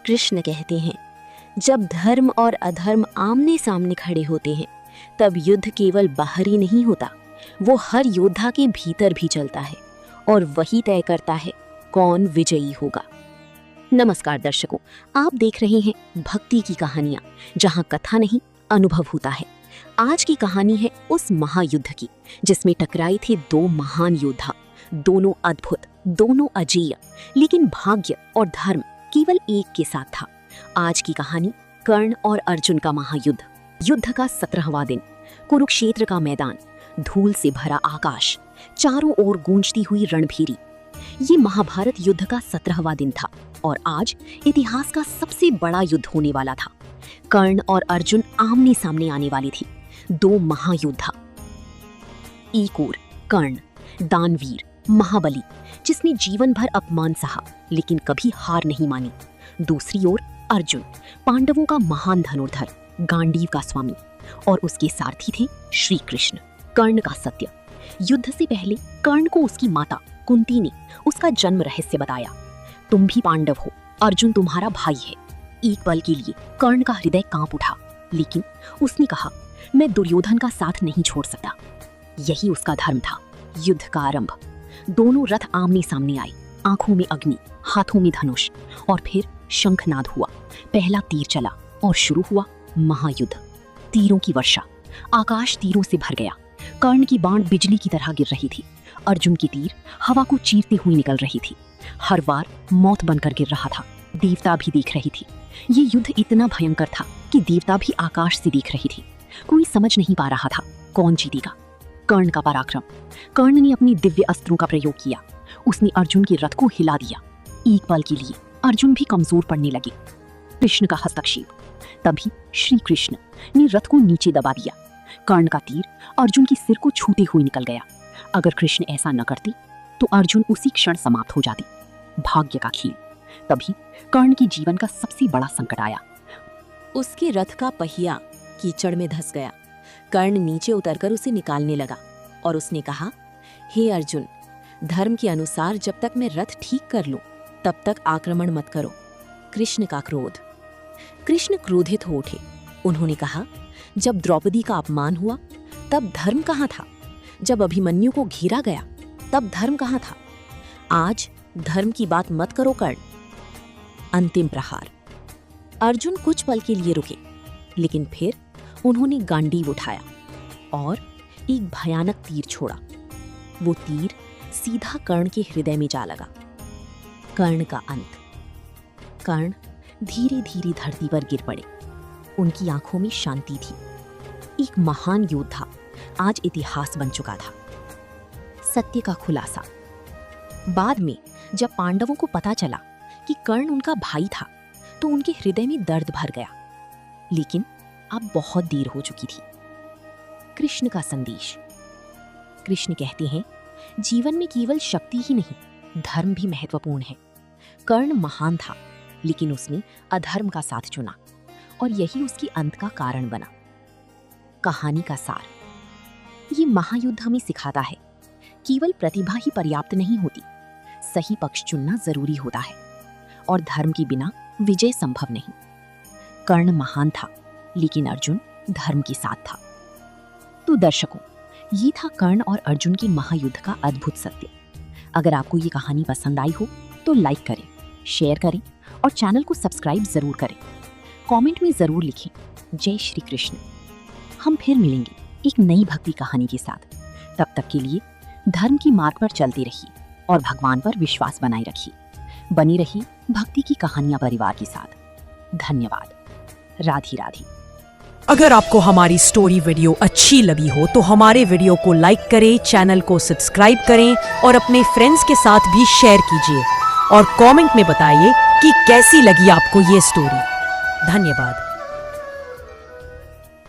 कृष्ण कहते हैं, जब धर्म और अधर्म आमने सामने खड़े होते हैं तब युद्ध केवल बाहरी नहीं होता, वो हर योद्धा के भीतर भी चलता है और वही तय करता है कौन विजयी होगा। नमस्कार दर्शकों, आप देख रहे हैं भक्ति की कहानियां, जहां कथा नहीं अनुभव होता है। आज की कहानी है उस महायुद्ध की जिसमें टकराए थे दो महान योद्धा, दोनों अद्भुत, दोनों अजेय, लेकिन भाग्य और धर्म केवल एक के साथ था। आज की कहानी कर्ण और अर्जुन का महायुद्ध। युद्ध का 17वां दिन, कुरुक्षेत्र का मैदान, धूल से भरा आकाश, चारों ओर गूंजती हुई रणभेरी। ये महाभारत युद्ध का 17वां दिन था और आज इतिहास का सबसे बड़ा युद्ध होने वाला था। कर्ण और अर्जुन आमने सामने आने वाले थे, दो महायोद्धा। एक ओर कर्ण, दानवीर, महाबली, जिसने जीवन भर अपमान सहा लेकिन कभी हार नहीं मानी। दूसरी ओर अर्जुन, पांडवों का महान धनुर्धर, गांडीव का स्वामी, और उसके सारथी थे श्री कृष्ण। कर्ण का सत्य। युद्ध से पहले कर्ण को उसकी माता कुंती ने उसका जन्म रहस्य बताया। तुम भी पांडव हो, अर्जुन तुम्हारा भाई है। एक पल के लिए कर्ण का हृदय कांप उठा, लेकिन उसने कहा, मैं दुर्योधन का साथ नहीं छोड़ सकता। यही उसका धर्म था। युद्ध का आरंभ। दोनों रथ आमने सामने आए, आंखों में अग्नि, हाथों में धनुष, और फिर शंखनाद हुआ। पहला तीर चला और शुरू हुआ महायुद्ध। तीरों की वर्षा, आकाश तीरों से भर गया। कर्ण की बाण बिजली की तरह गिर रही थी, अर्जुन की तीर हवा को चीरते हुए निकल रही थी। हर वार मौत बनकर गिर रहा था। देवता भी देख रही थी। ये युद्ध इतना भयंकर था कि देवता भी आकाश से देख रही थी। कोई समझ नहीं पा रहा था कौन जीतेगा। कर्ण का पराक्रम। कर्ण ने अपनी दिव्य अस्त्रों का प्रयोग किया। उसने अर्जुन के रथ को हिला दिया। एक पल के लिए अर्जुन भी कमजोर पड़ने लगे। कृष्ण का हस्तक्षेप। तभी श्री कृष्ण ने रथ को नीचे दबा दिया। कर्ण का तीर अर्जुन के सिर को छूते हुए निकल गया। अगर कृष्ण ऐसा न करते तो अर्जुन उसी क्षण समाप्त हो जाते। भाग्य का खेल। तभी कर्ण के जीवन का सबसे बड़ा संकट आया। उसके रथ का पहिया कीचड़ में धंस गया। कर्ण नीचे उतरकर उसे निकालने लगा और उसने कहा, हे अर्जुन, धर्म के अनुसार जब तक मैं रथ ठीक कर लूं तब तक आक्रमण मत करो। कृष्ण का क्रोध। कृष्ण क्रोधित हो उठे। उन्होंने कहा, जब द्रौपदी का अपमान हुआ तब धर्म कहाँ था? जब अभिमन्यु को घेरा गया तब धर्म कहाँ था? आज धर्म की बात मत करो कर्ण। अंतिम प्रहार। अर्जुन कुछ पल के लिए रुके, लेकिन फिर उन्होंने गांडीव उठाया और एक भयानक तीर छोड़ा। वो तीर सीधा कर्ण के हृदय में जा लगा। कर्ण का अंत। कर्ण धीरे धीरे धरती पर गिर पड़े। उनकी आंखों में शांति थी। एक महान योद्धा आज इतिहास बन चुका था। सत्य का खुलासा। बाद में जब पांडवों को पता चला कि कर्ण उनका भाई था तो उनके हृदय में दर्द भर गया, लेकिन अब बहुत देर हो चुकी थी। कृष्ण का संदेश। कृष्ण कहते हैं, जीवन में केवल शक्ति ही नहीं, धर्म भी महत्वपूर्ण है। कर्ण महान था, लेकिन उसने अधर्म का साथ चुना और यही उसके अंत का कारण बना। कहानी का सार। ये महायुद्ध हमें सिखाता है, केवल प्रतिभा ही पर्याप्त नहीं होती, सही पक्ष चुनना जरूरी होता है और धर्म के बिना विजय संभव नहीं। कर्ण महान था, लेकिन अर्जुन धर्म के साथ था। तो दर्शकों, ये था कर्ण और अर्जुन के महायुद्ध का अद्भुत सत्य। अगर आपको ये कहानी पसंद आई हो तो लाइक करें, शेयर करें और चैनल को सब्सक्राइब जरूर करें। कमेंट में जरूर लिखें, जय श्री कृष्ण। हम फिर मिलेंगे एक नई भक्ति कहानी के साथ। तब तक के लिए धर्म की मार्ग पर चलते रहिए और भगवान पर विश्वास बनाए रखिए। बनी रही भक्ति की कहानियां परिवार के साथ। धन्यवाद। राधे राधे। अगर आपको हमारी स्टोरी वीडियो अच्छी लगी हो तो हमारे वीडियो को लाइक करें, चैनल को सब्सक्राइब करें और अपने फ्रेंड्स के साथ भी शेयर कीजिए और कमेंट में बताइए कि कैसी लगी आपको ये स्टोरी। धन्यवाद।